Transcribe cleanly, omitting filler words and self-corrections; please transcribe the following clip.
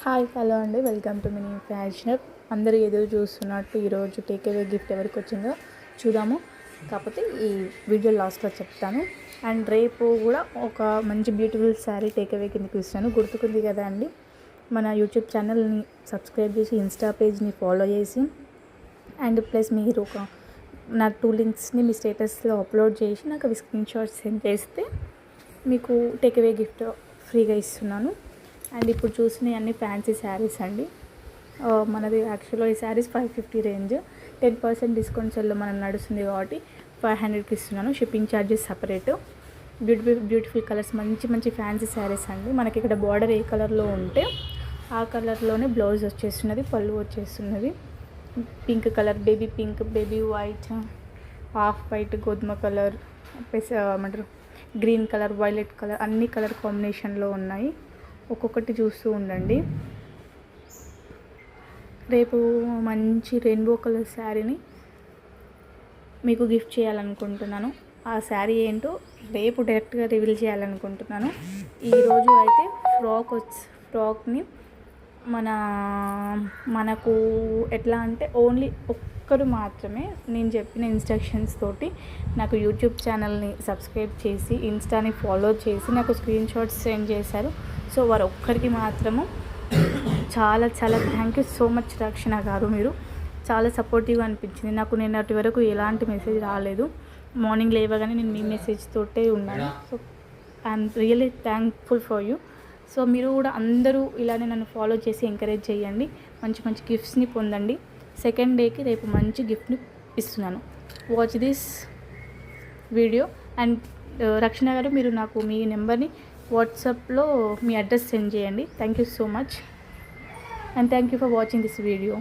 Hi hello అండి, welcome to mini fashion. అందరూ ఎదురు చూస్తున్నట్టు ఈరోజు టేక్అవే గిఫ్ట్ ఎవరికి వచ్చిందో చూద్దాము. కాకపోతే ఈ వీడియో లాస్ట్లో చెప్తాను. అండ్ రేపు కూడా ఒక మంచి బ్యూటిఫుల్ శారీ టేక్అవే కిందకి ఇస్తాను. గుర్తుకుంది కదా అండి, మన యూట్యూబ్ ఛానల్ని సబ్స్క్రైబ్ చేసి ఇన్స్టా పేజ్ని ఫాలో చేసి అండ్ ప్లస్ మీరు ఒక నా 2 లింక్స్ని మీ స్టేటస్లో అప్లోడ్ చేసి నాకు అవి స్క్రీన్ షాట్స్ సెండ్ చేస్తే మీకు టేక్అవే గిఫ్ట్ ఫ్రీగా ఇస్తున్నాను. అండ్ ఇప్పుడు చూసిన అన్ని ఫ్యాన్సీ శారీస్ అండి. మనది యాక్చువల్గా ఈ శారీస్ 550 రేంజ్, 10% డిస్కౌంట్ సెల్లో మనం నడుస్తుంది కాబట్టి 500కి ఇస్తున్నాను. Shipping charges separate. Beautiful colours, మంచి మంచి ఫ్యాన్సీ శారీస్ అండి. మనకి ఇక్కడ బార్డర్ ఏ కలర్లో ఉంటే ఆ కలర్లోనే బ్లౌజ్ వచ్చేస్తున్నది, పళ్ళు వచ్చేస్తున్నది. Pink colour, baby pink, baby white, half white, గోధుమ కలర్, ఏమంటారు గ్రీన్ కలర్, వైలెట్ కలర్, అన్ని కలర్ కాంబినేషన్లో ఉన్నాయి. ఒక్కొక్కటి చూస్తూ ఉండండి. రేపు మంచి రెయిన్బో కలర్ శారీని మీకు గిఫ్ట్ చేయాలనుకుంటున్నాను. ఆ శారీ ఏంటో రేపు డైరెక్ట్గా రివీల్ చేయాలనుకుంటున్నాను. ఈరోజు అయితే ఫ్రాక్ని మనకు ఎట్లా అంటే ఓన్లీ ఒక్కరు మాత్రమే నేను చెప్పిన ఇన్స్ట్రక్షన్స్ తోటి నాకు యూట్యూబ్ ఛానల్ని సబ్స్క్రైబ్ చేసి ఇన్స్టాని ఫాలో చేసి నాకు స్క్రీన్ షాట్స్ సెండ్ చేశారు. సో వారు ఒక్కరికి మాత్రము చాలా చాలా థ్యాంక్ యూ సో మచ్ రక్షణ గారు. మీరు చాలా సపోర్టివ్గా అనిపించింది నాకు. నిన్నటి వరకు ఎలాంటి మెసేజ్ రాలేదు. మార్నింగ్ లేవగానే నేను మీ మెసేజ్ తోటే ఉన్నాను. So I'm really thankful for you. So మీరు కూడా అందరూ ఇలానే నన్ను ఫాలో చేసి ఎంకరేజ్ చేయండి. మంచి మంచి గిఫ్ట్స్ని పొందండి. సెకండ్ డేకి రేపు మంచి గిఫ్ట్ని ఇస్తున్నాను. Watch this video. అండ్ రక్షణ గారు, మీరు నాకు మీ నెంబర్ని వాట్సాప్లో మీ అడ్రస్ సెండ్ చేయండి. Thank you so much and thank you for watching this video.